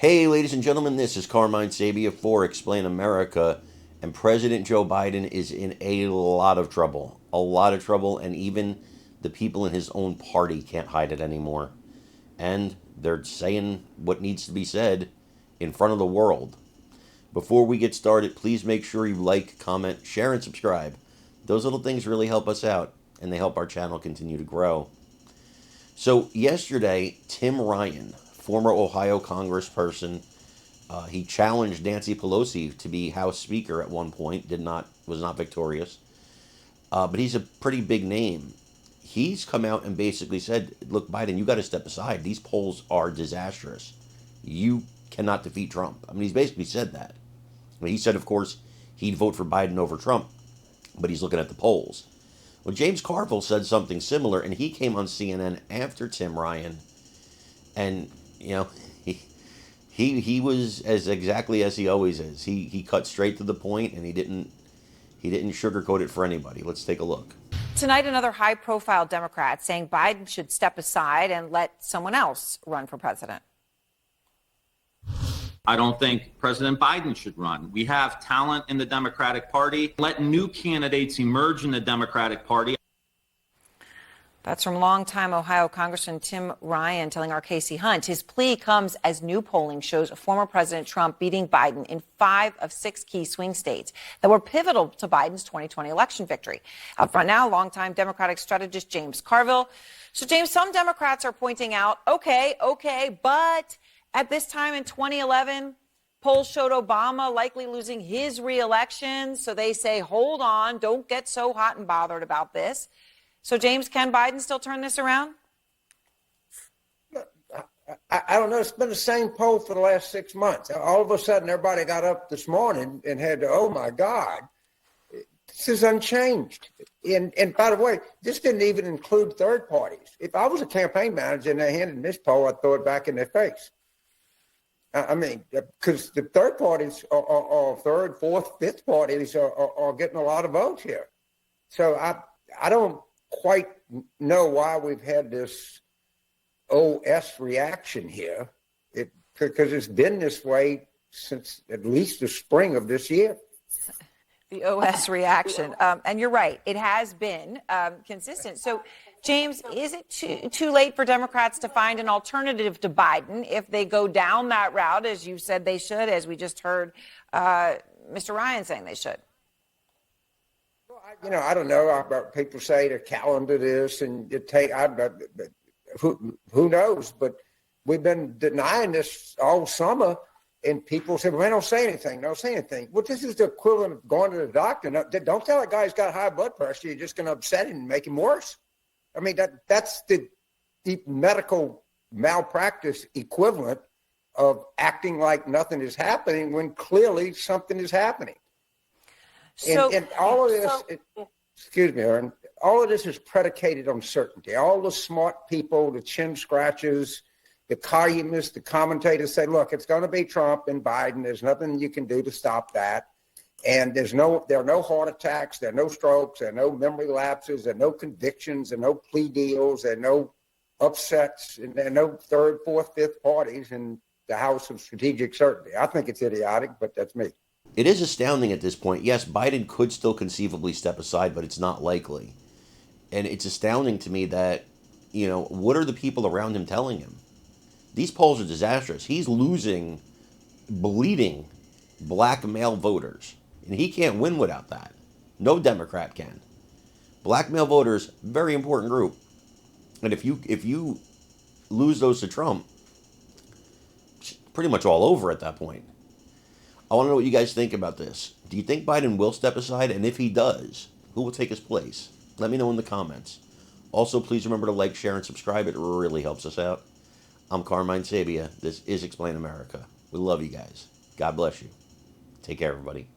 Hey, ladies and gentlemen, this is Carmine Sabia for Explain America, and President Joe Biden is in a lot of trouble. A lot of trouble, and even the people in his own party can't hide it anymore. And they're saying what needs to be said in front of the world. Before we get started, please make sure you like, comment, share, and subscribe. Those little things really help us out, and they help our channel continue to grow. So, yesterday, Tim Ryan, former Ohio congressperson, he challenged Nancy Pelosi to be House Speaker at one point. Was not victorious, but he's a pretty big name. He's come out and basically said, "Look, Biden, you got to step aside. These polls are disastrous. You cannot defeat Trump." I mean, he's basically said that. I mean, he said, of course, he'd vote for Biden over Trump, but he's looking at the polls. Well, James Carville said something similar, and he came on CNN after Tim Ryan, and he was as exactly as he always is. He cut straight to the point, and he didn't sugarcoat it for anybody. Let's take a look. Tonight, another high-profile Democrat saying Biden should step aside and let someone else run for president. I don't think President Biden should run. We have talent in the Democratic Party. Let new candidates emerge in the Democratic Party. That's from longtime Ohio Congressman Tim Ryan telling our Casey Hunt. His plea comes as new polling shows former President Trump beating Biden in 5 of 6 key swing states that were pivotal to Biden's 2020 election victory. Up front now, longtime Democratic strategist James Carville. So, James, some Democrats are pointing out, okay, but at this time in 2011, polls showed Obama likely losing his reelection. So they say, hold on, don't get so hot and bothered about this. So, James, can Biden still turn this around? I don't know. It's been the same poll for the last 6 months. All of a sudden, everybody got up this morning and had, oh, my God, this is unchanged. And by the way, this didn't even include third parties. If I was a campaign manager and they handed this poll, I'd throw it back in their face. I mean, because the third parties or third, fourth, fifth parties are getting a lot of votes here. So I don't quite know why we've had this OS reaction here, because it's been this way since at least the spring of this year. The OS reaction. And you're right. It has been consistent. So, James, is it too late for Democrats to find an alternative to Biden if they go down that route, as you said they should, as we just heard Mr. Ryan saying they should? I don't know. People say to calendar this and you take. Who knows? But we've been denying this all summer, and people say, "Well, don't say anything. Don't say anything." Well, this is the equivalent of going to the doctor. No, don't tell a guy who's got high blood pressure. You're just going to upset him and make him worse. I mean, that's the medical malpractice equivalent of acting like nothing is happening when clearly something is happening. And all of this, excuse me, Aaron, all of this is predicated on certainty. All the smart people, the chin scratchers, the columnists, the commentators say, look, it's going to be Trump and Biden. There's nothing you can do to stop that. And there are no heart attacks, there are no strokes, there are no memory lapses, there are no convictions, there are no plea deals, there are no upsets, and there are no third, fourth, fifth parties in the House of Strategic Certainty. I think it's idiotic, but that's me. It is astounding at this point. Yes, Biden could still conceivably step aside, but it's not likely. And it's astounding to me that, what are the people around him telling him? These polls are disastrous. He's losing bleeding black male voters. And he can't win without that. No Democrat can. Black male voters, very important group. And if you lose those to Trump, it's pretty much all over at that point. I want to know what you guys think about this. Do you think Biden will step aside? And if he does, who will take his place? Let me know in the comments. Also, please remember to like, share, and subscribe. It really helps us out. I'm Carmine Sabia. This is Explain America. We love you guys. God bless you. Take care, everybody.